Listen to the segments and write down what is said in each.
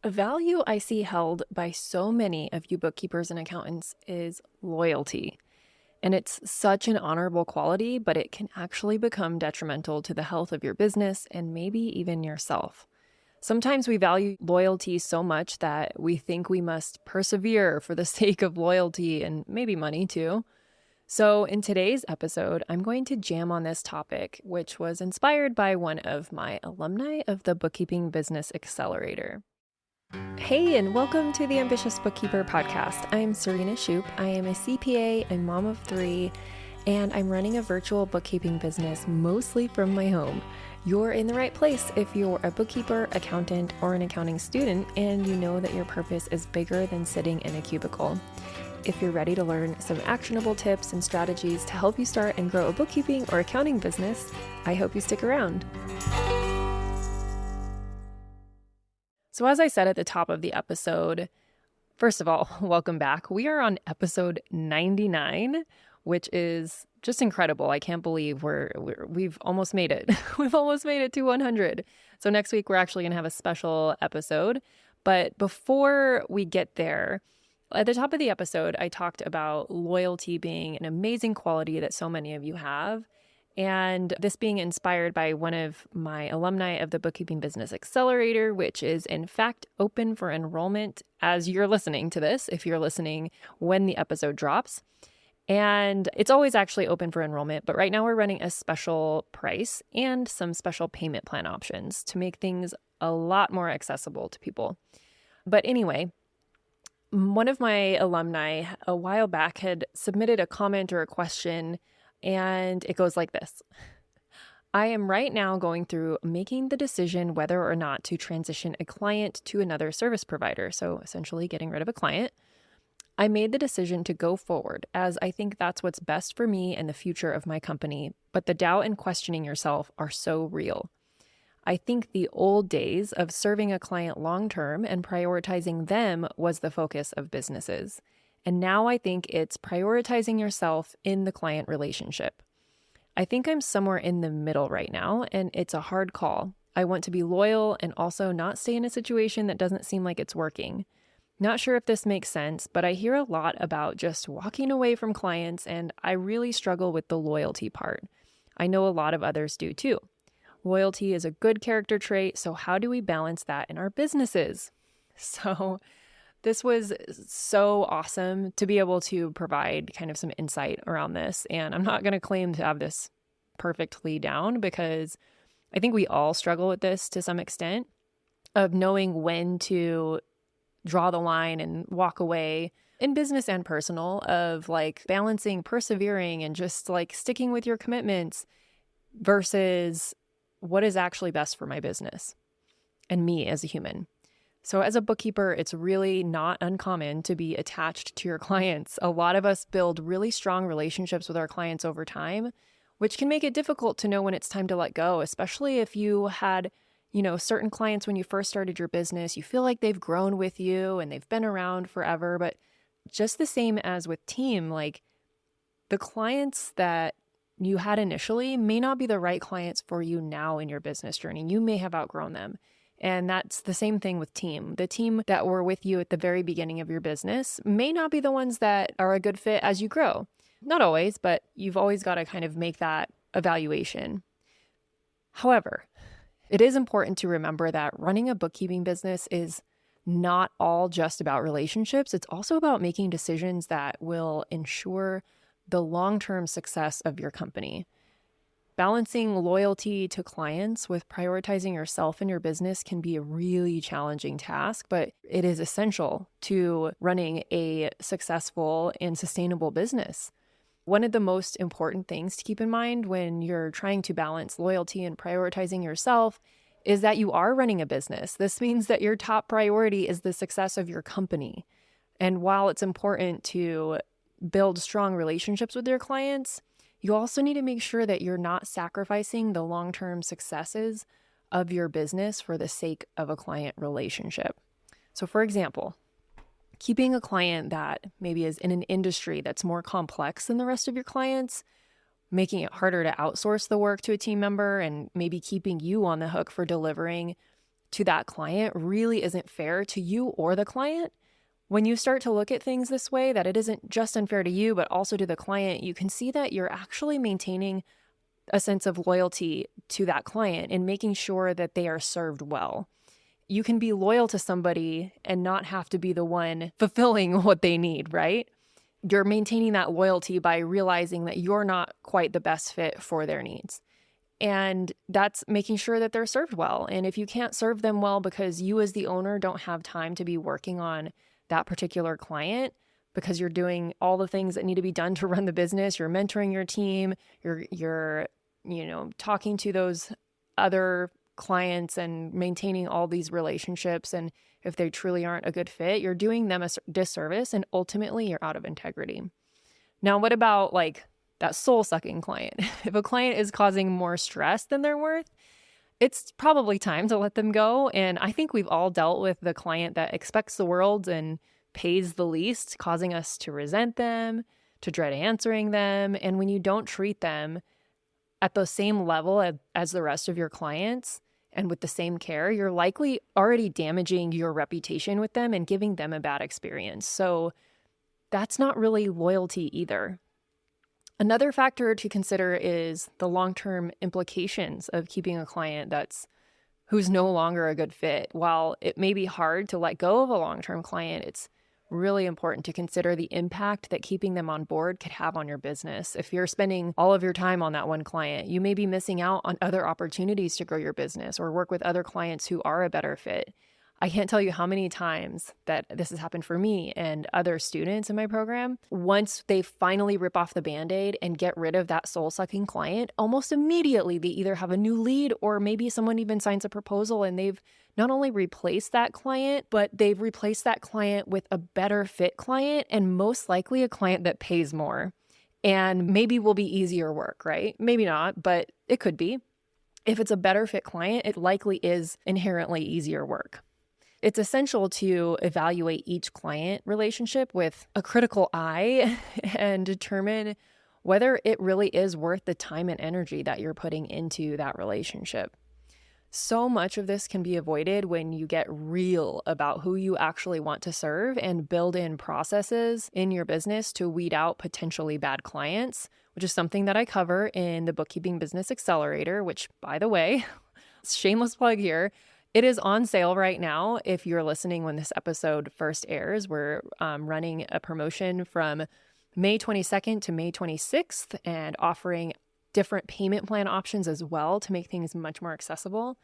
A value I see held by so many of you bookkeepers and accountants is loyalty. And it's such an honorable quality, but it can actually become detrimental to the health of your business and maybe even yourself. Sometimes we value loyalty so much that we think we must persevere for the sake of loyalty and maybe money too. So in today's episode, I'm going to jam on this topic, which was inspired by one of my alumni of the Bookkeeping Business Accelerator. Hey, and welcome to the Ambitious Bookkeeper Podcast. I'm Serena Shoup. I am a CPA, a mom of three, and I'm running a virtual bookkeeping business mostly from my home. You're in the right place if you're a bookkeeper, accountant, or an accounting student, and you know that your purpose is bigger than sitting in a cubicle. If you're ready to learn some actionable tips and strategies to help you start and grow a bookkeeping or accounting business, I hope you stick around. So as I said at the top of the episode, first of all, welcome back. We are on episode 99, which is just incredible. I can't believe we've almost made it. We've almost made it to 100. So next week, we're actually going to have a special episode. But before we get there, at the top of the episode, I talked about loyalty being an amazing quality that so many of you have. And this being inspired by one of my alumni of the Bookkeeping Business Accelerator, which is in fact open for enrollment as you're listening to this, if you're listening when the episode drops. And it's always actually open for enrollment, but right now we're running a special price and some special payment plan options to make things a lot more accessible to people. But anyway, one of my alumni a while back had submitted a comment or a question, and it goes like this. I am right now going through making the decision whether or not to transition a client to another service provider, so essentially getting rid of a client. I made the decision to go forward as I think that's what's best for me and the future of my company, but the doubt and questioning yourself are so real. I think the old days of serving a client long-term and prioritizing them was the focus of businesses. And now I think it's prioritizing yourself in the client relationship. I think I'm somewhere in the middle right now, and it's a hard call. I want to be loyal and also not stay in a situation that doesn't seem like it's working. Not sure if this makes sense, but I hear a lot about just walking away from clients, and I really struggle with the loyalty part. I know a lot of others do too. Loyalty is a good character trait, so how do we balance that in our businesses? So this was so awesome to be able to provide kind of some insight around this. And I'm not going to claim to have this perfectly down because I think we all struggle with this to some extent of knowing when to draw the line and walk away in business and personal, of like balancing, persevering, and just like sticking with your commitments versus what is actually best for my business and me as a human. So as a bookkeeper, it's really not uncommon to be attached to your clients. A lot of us build really strong relationships with our clients over time, which can make it difficult to know when it's time to let go, especially if you had, certain clients when you first started your business. You feel like they've grown with you and they've been around forever. But just the same as with team, like the clients that you had initially may not be the right clients for you now in your business journey. You may have outgrown them. And that's the same thing with team. The team that were with you at the very beginning of your business may not be the ones that are a good fit as you grow. Not always, but you've always got to kind of make that evaluation. However, it is important to remember that running a bookkeeping business is not all just about relationships. It's also about making decisions that will ensure the long-term success of your company. Balancing loyalty to clients with prioritizing yourself and your business can be a really challenging task, but it is essential to running a successful and sustainable business. One of the most important things to keep in mind when you're trying to balance loyalty and prioritizing yourself is that you are running a business. This means that your top priority is the success of your company. And while it's important to build strong relationships with your clients, you also need to make sure that you're not sacrificing the long-term successes of your business for the sake of a client relationship. So for example, keeping a client that maybe is in an industry that's more complex than the rest of your clients, making it harder to outsource the work to a team member, and maybe keeping you on the hook for delivering to that client really isn't fair to you or the client. When you start to look at things this way, that it isn't just unfair to you, but also to the client, you can see that you're actually maintaining a sense of loyalty to that client and making sure that they are served well. You can be loyal to somebody and not have to be the one fulfilling what they need, right? You're maintaining that loyalty by realizing that you're not quite the best fit for their needs. And that's making sure that they're served well. And if you can't serve them well because you as the owner don't have time to be working on that particular client because you're doing all the things that need to be done to run the business, you're mentoring your team, you're talking to those other clients and maintaining all these relationships, and if they truly aren't a good fit, you're doing them a disservice and ultimately you're out of integrity. Now, what about like that soul-sucking client? If a client is causing more stress than they're worth, it's probably time to let them go. And I think we've all dealt with the client that expects the world and pays the least, causing us to resent them, to dread answering them. And when you don't treat them at the same level as the rest of your clients and with the same care, you're likely already damaging your reputation with them and giving them a bad experience. So that's not really loyalty either. Another factor to consider is the long-term implications of keeping a client who's no longer a good fit. While it may be hard to let go of a long-term client, it's really important to consider the impact that keeping them on board could have on your business. If you're spending all of your time on that one client, you may be missing out on other opportunities to grow your business or work with other clients who are a better fit. I can't tell you how many times that this has happened for me and other students in my program. Once they finally rip off the Band-Aid and get rid of that soul-sucking client, almost immediately they either have a new lead or maybe someone even signs a proposal and they've not only replaced that client, but they've replaced that client with a better fit client and most likely a client that pays more and maybe will be easier work, right? Maybe not, but it could be. If it's a better fit client, it likely is inherently easier work. It's essential to evaluate each client relationship with a critical eye and determine whether it really is worth the time and energy that you're putting into that relationship. So much of this can be avoided when you get real about who you actually want to serve and build in processes in your business to weed out potentially bad clients, which is something that I cover in the Bookkeeping Business Accelerator, which, by the way, shameless plug here, it is on sale right now. If you're listening when this episode first airs, we're running a promotion from May 22nd to May 26th and offering different payment plan options as well to make things much more accessible.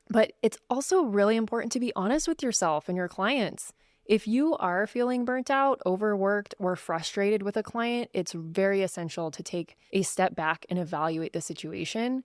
But it's also really important to be honest with yourself and your clients. If you are feeling burnt out, overworked, or frustrated with a client, it's very essential to take a step back and evaluate the situation.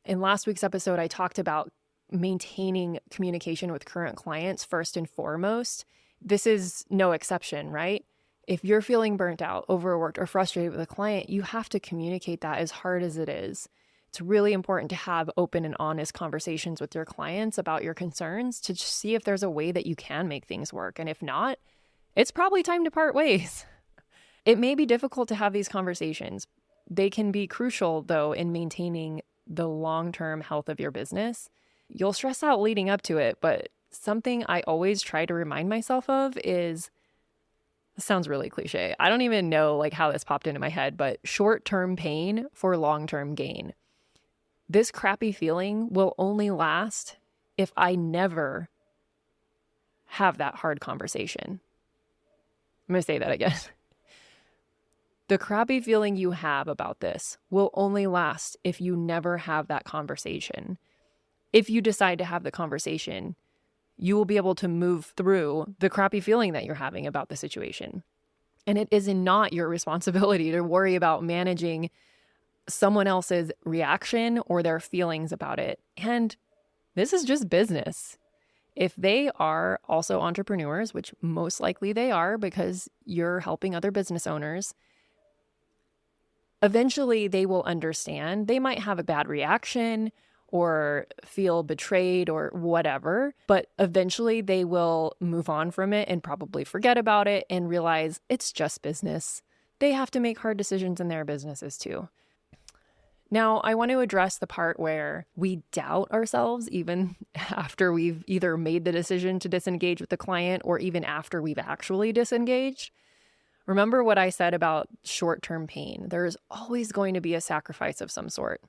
In last week's episode, I talked about maintaining communication with current clients first and foremost. This is no exception, right? If you're feeling burnt out, overworked, or frustrated with a client, you have to communicate that as hard as it is. It's really important to have open and honest conversations with your clients about your concerns to just see if there's a way that you can make things work. And if not, it's probably time to part ways. It may be difficult to have these conversations. They can be crucial, though, in maintaining the long-term health of your business. You'll stress out leading up to it, but something I always try to remind myself of is, this sounds really cliche. I don't even know how this popped into my head, but short-term pain for long-term gain. This crappy feeling will only last if I never have that hard conversation. I'm going to say that again. The crappy feeling you have about this will only last if you never have that conversation. If you decide to have the conversation, you will be able to move through the crappy feeling that you're having about the situation. And it is not your responsibility to worry about managing someone else's reaction or their feelings about it. And this is just business. If they are also entrepreneurs, which most likely they are because you're helping other business owners, eventually they will understand. They might have a bad reaction or feel betrayed or whatever, but eventually they will move on from it and probably forget about it and realize it's just business. They have to make hard decisions in their businesses too. Now, I want to address the part where we doubt ourselves even after we've either made the decision to disengage with the client or even after we've actually disengaged. Remember what I said about short-term pain. There's always going to be a sacrifice of some sort.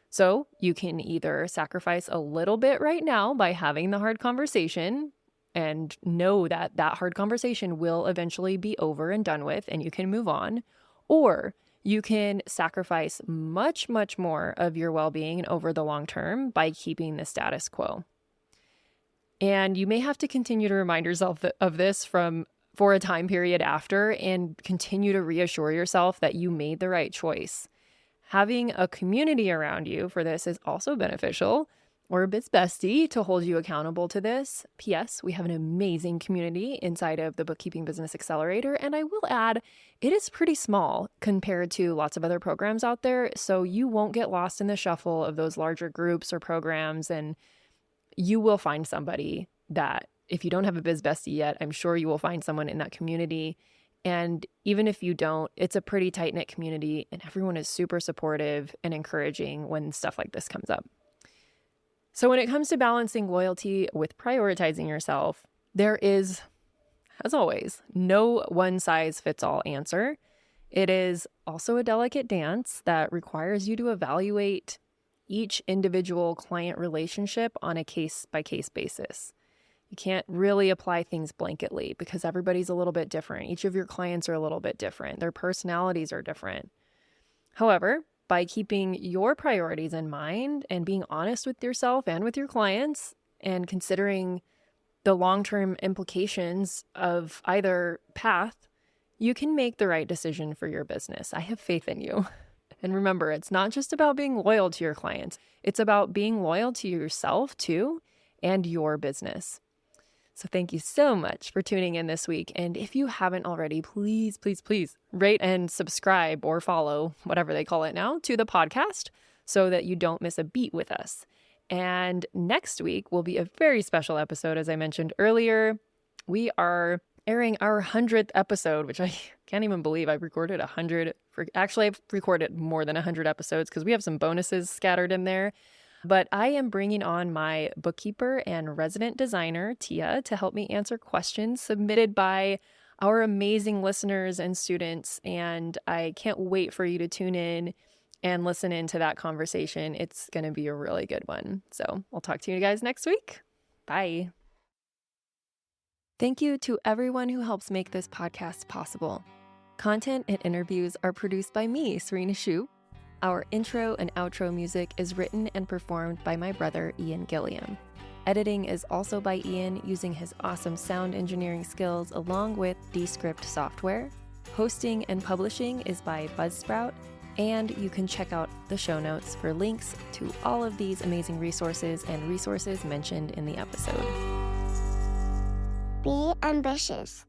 So you can either sacrifice a little bit right now by having the hard conversation and know that that hard conversation will eventually be over and done with and you can move on, or you can sacrifice much, much more of your well-being over the long term by keeping the status quo. And you may have to continue to remind yourself of this for a time period after and continue to reassure yourself that you made the right choice. Having a community around you for this is also beneficial, or a biz bestie to hold you accountable to this. P.S. We have an amazing community inside of the Bookkeeping Business Accelerator, and I will add, it is pretty small compared to lots of other programs out there, so you won't get lost in the shuffle of those larger groups or programs, and you will find somebody that, if you don't have a biz bestie yet, I'm sure you will find someone in that community. And even if you don't, it's a pretty tight-knit community, and everyone is super supportive and encouraging when stuff like this comes up. So when it comes to balancing loyalty with prioritizing yourself, there is, as always, no one-size-fits-all answer. It is also a delicate dance that requires you to evaluate each individual client relationship on a case-by-case basis. You can't really apply things blanketly because everybody's a little bit different. Each of your clients are a little bit different. Their personalities are different. However, by keeping your priorities in mind and being honest with yourself and with your clients and considering the long-term implications of either path, you can make the right decision for your business. I have faith in you. And remember, it's not just about being loyal to your clients. It's about being loyal to yourself too and your business. So thank you so much for tuning in this week. And if you haven't already, please, please, please rate and subscribe or follow, whatever they call it now, to the podcast so that you don't miss a beat with us. And next week will be a very special episode, as I mentioned earlier. We are airing our 100th episode, which I can't even believe I've recorded 100. Actually, I've recorded more than 100 episodes because we have some bonuses scattered in there. But I am bringing on my bookkeeper and resident designer, Tia, to help me answer questions submitted by our amazing listeners and students. And I can't wait for you to tune in and listen into that conversation. It's going to be a really good one. So I'll talk to you guys next week. Bye. Thank you to everyone who helps make this podcast possible. Content and interviews are produced by me, Serena Shu. Our intro and outro music is written and performed by my brother, Ian Gilliam. Editing is also by Ian using his awesome sound engineering skills along with Descript software. Hosting and publishing is by Buzzsprout, and you can check out the show notes for links to all of these amazing resources and resources mentioned in the episode. Be ambitious.